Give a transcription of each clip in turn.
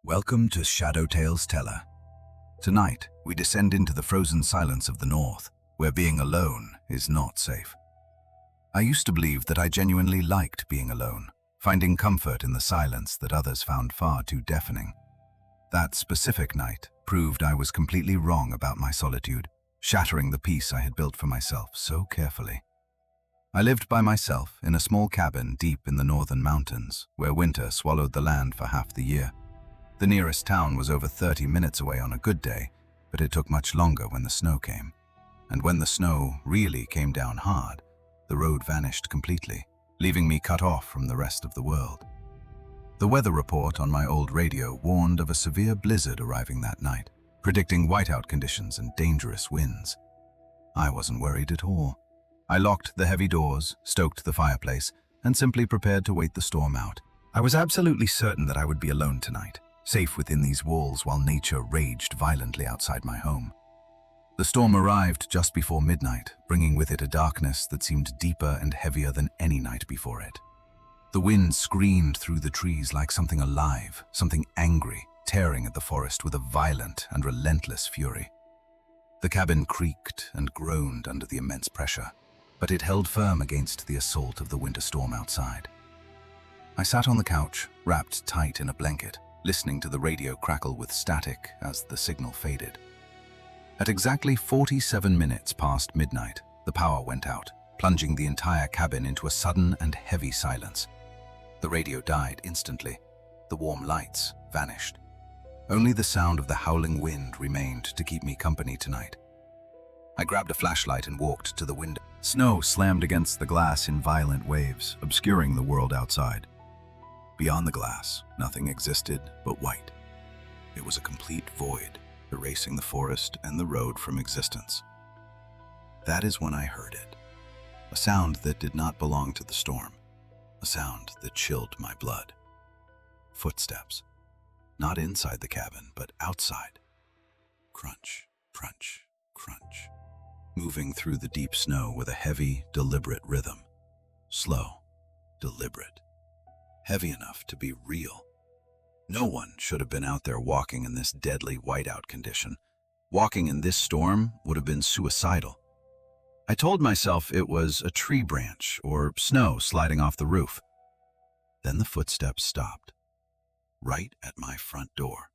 Welcome to Shadow Tales Teller. Tonight, we descend into the frozen silence of the north, where being alone is not safe. I used to believe that I genuinely liked being alone, finding comfort in the silence that others found far too deafening. That specific night proved I was completely wrong about my solitude, shattering the peace I had built for myself so carefully. I lived by myself in a small cabin deep in the northern mountains, where winter swallowed the land for half the year. The nearest town was over 30 minutes away on a good day, but it took much longer when the snow came. And when the snow really came down hard, the road vanished completely, leaving me cut off from the rest of the world. The weather report on my old radio warned of a severe blizzard arriving that night, predicting whiteout conditions and dangerous winds. I wasn't worried at all. I locked the heavy doors, stoked the fireplace, and simply prepared to wait the storm out. I was absolutely certain that I would be alone tonight, safe within these walls while nature raged violently outside my home. The storm arrived just before midnight, bringing with it a darkness that seemed deeper and heavier than any night before it. The wind screamed through the trees like something alive, something angry, tearing at the forest with a violent and relentless fury. The cabin creaked and groaned under the immense pressure, but it held firm against the assault of the winter storm outside. I sat on the couch, wrapped tight in a blanket, listening to the radio crackle with static as the signal faded. At exactly 47 minutes past midnight, the power went out, plunging the entire cabin into a sudden and heavy silence. The radio died instantly. The warm lights vanished. Only the sound of the howling wind remained to keep me company tonight. I grabbed a flashlight and walked to the window. Snow slammed against the glass in violent waves, obscuring the world outside. Beyond the glass, nothing existed but white. It was a complete void, erasing the forest and the road from existence. That is when I heard it. A sound that did not belong to the storm. A sound that chilled my blood. Footsteps. Not inside the cabin, but outside. Crunch, crunch, crunch. Moving through the deep snow with a heavy, deliberate rhythm. Slow, deliberate. Heavy enough to be real. No one should have been out there walking in this deadly whiteout condition. Walking in this storm would have been suicidal. I told myself it was a tree branch or snow sliding off the roof. Then the footsteps stopped, right at my front door.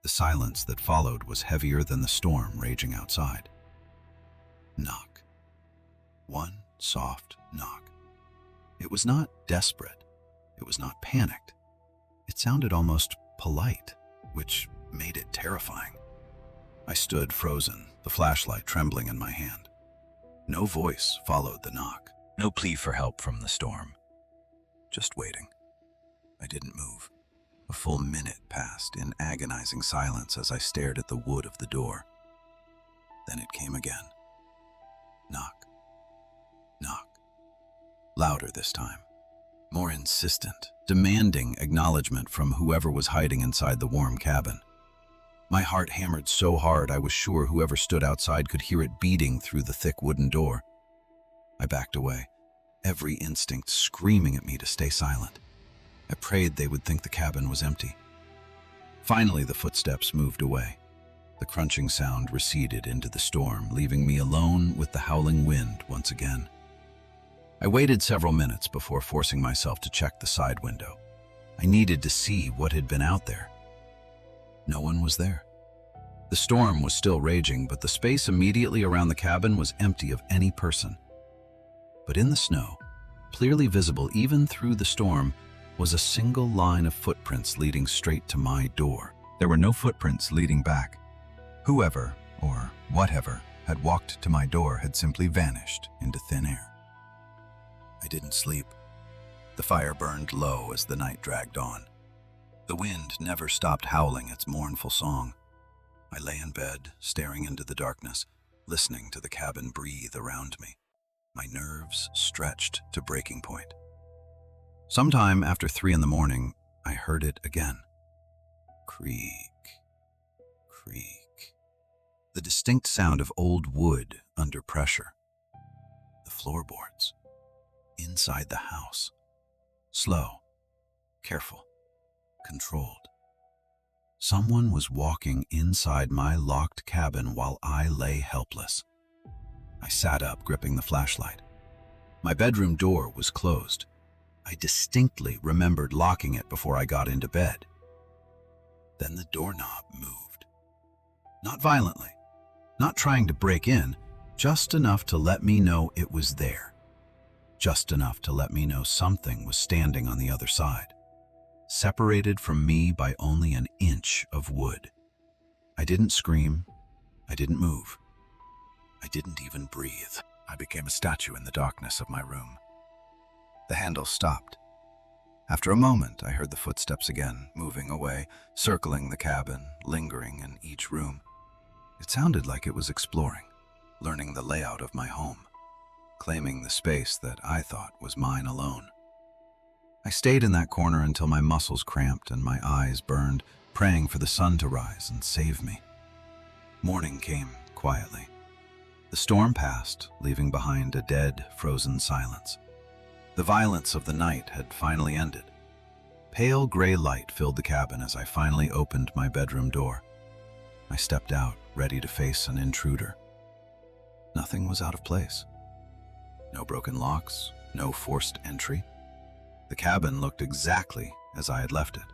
The silence that followed was heavier than the storm raging outside. Knock. One soft knock. It was not desperate. It was not panicked. It sounded almost polite, which made it terrifying. I stood frozen, the flashlight trembling in my hand. No voice followed the knock. No plea for help from the storm. Just waiting. I didn't move. A full minute passed in agonizing silence as I stared at the wood of the door. Then it came again. Knock. Knock. Louder this time. More insistent, demanding acknowledgement from whoever was hiding inside the warm cabin. My heart hammered so hard I was sure whoever stood outside could hear it beating through the thick wooden door. I backed away, every instinct screaming at me to stay silent. I prayed they would think the cabin was empty. Finally, the footsteps moved away. The crunching sound receded into the storm, leaving me alone with the howling wind once again. I waited several minutes before forcing myself to check the side window. I needed to see what had been out there. No one was there. The storm was still raging, but the space immediately around the cabin was empty of any person. But in the snow, clearly visible even through the storm, was a single line of footprints leading straight to my door. There were no footprints leading back. Whoever, or whatever, had walked to my door had simply vanished into thin air. I didn't sleep. The fire burned low as the night dragged on. The wind never stopped howling its mournful song. I lay in bed, staring into the darkness, listening to the cabin breathe around me. My nerves stretched to breaking point. Sometime after 3 in the morning, I heard it again. Creak, creak. The distinct sound of old wood under pressure. The floorboards. Inside the house. Slow, careful, controlled. Someone was walking inside my locked cabin while I lay helpless. I sat up, gripping the flashlight. My bedroom door was closed. I distinctly remembered locking it before I got into bed. Then the doorknob moved. Not violently, not trying to break in, just enough to let me know it was there. Just enough to let me know something was standing on the other side, separated from me by only an inch of wood. I didn't scream. I didn't move. I didn't even breathe. I became a statue in the darkness of my room. The handle stopped. After a moment, I heard the footsteps again, moving away, circling the cabin, lingering in each room. It sounded like it was exploring, learning the layout of my home, claiming the space that I thought was mine alone. I stayed in that corner until my muscles cramped and my eyes burned, praying for the sun to rise and save me. Morning came quietly. The storm passed, leaving behind a dead, frozen silence. The violence of the night had finally ended. Pale gray light filled the cabin as I finally opened my bedroom door. I stepped out, ready to face an intruder. Nothing was out of place. No broken locks, no forced entry. The cabin looked exactly as I had left it.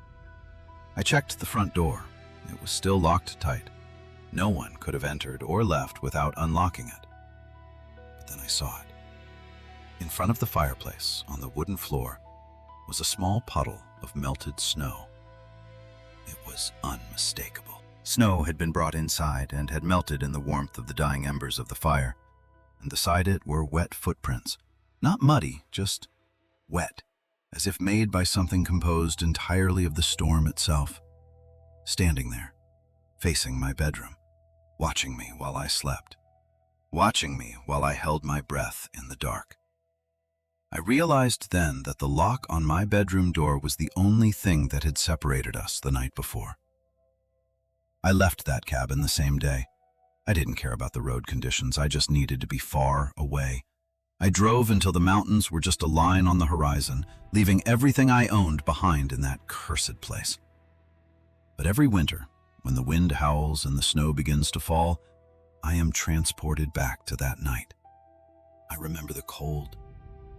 I checked the front door. It was still locked tight. No one could have entered or left without unlocking it. But then I saw it. In front of the fireplace, on the wooden floor, was a small puddle of melted snow. It was unmistakable. Snow had been brought inside and had melted in the warmth of the dying embers of the fire, and beside it were wet footprints. Not muddy, just wet, as if made by something composed entirely of the storm itself. Standing there, facing my bedroom, watching me while I slept, watching me while I held my breath in the dark. I realized then that the lock on my bedroom door was the only thing that had separated us the night before. I left that cabin the same day. I didn't care about the road conditions, I just needed to be far away. I drove until the mountains were just a line on the horizon, leaving everything I owned behind in that cursed place. But every winter, when the wind howls and the snow begins to fall, I am transported back to that night. I remember the cold,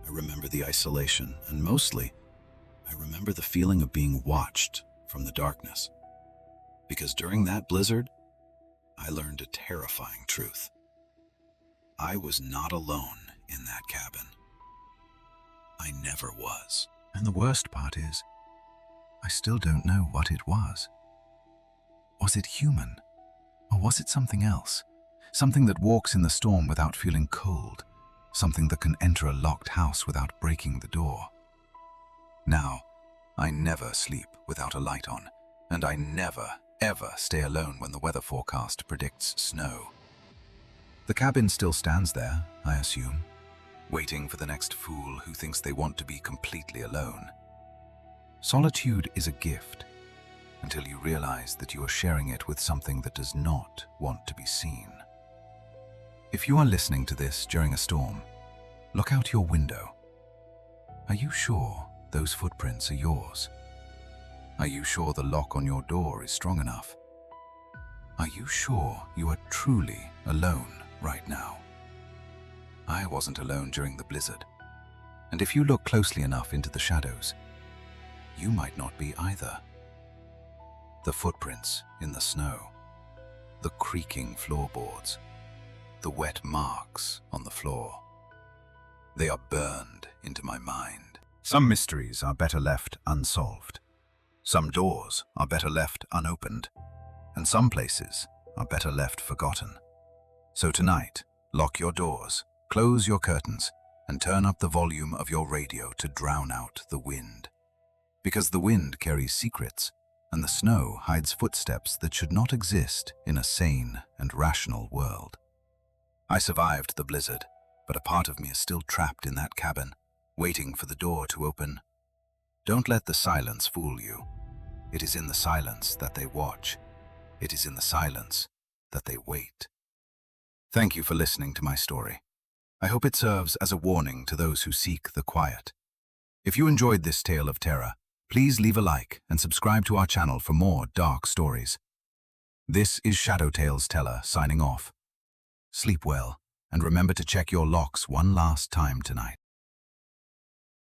I remember the isolation, and mostly, I remember the feeling of being watched from the darkness. Because during that blizzard, I learned a terrifying truth. I was not alone in that cabin. I never was. And the worst part is, I still don't know what it was. Was it human? Or was it something else? Something that walks in the storm without feeling cold. Something that can enter a locked house without breaking the door. Now, I never sleep without a light on, and I never, ever stay alone when the weather forecast predicts snow. The cabin still stands there, I assume, waiting for the next fool who thinks they want to be completely alone. Solitude is a gift, until you realize that you are sharing it with something that does not want to be seen. If you are listening to this during a storm, look out your window. Are you sure those footprints are yours? Are you sure the lock on your door is strong enough? Are you sure you are truly alone right now? I wasn't alone during the blizzard, and if you look closely enough into the shadows, you might not be either. The footprints in the snow, the creaking floorboards, the wet marks on the floor. They are burned into my mind. Some mysteries are better left unsolved. Some doors are better left unopened. And some places are better left forgotten. So tonight, lock your doors, close your curtains, and turn up the volume of your radio to drown out the wind. Because the wind carries secrets, and the snow hides footsteps that should not exist in a sane and rational world. I survived the blizzard, but a part of me is still trapped in that cabin, waiting for the door to open. Don't let the silence fool you. It is in the silence that they watch. It is in the silence that they wait. Thank you for listening to my story. I hope it serves as a warning to those who seek the quiet. If you enjoyed this tale of terror, Please leave a like and subscribe to our channel for more dark stories. This is Shadow Tales Teller signing off. Sleep well, and remember to check your locks one last time tonight.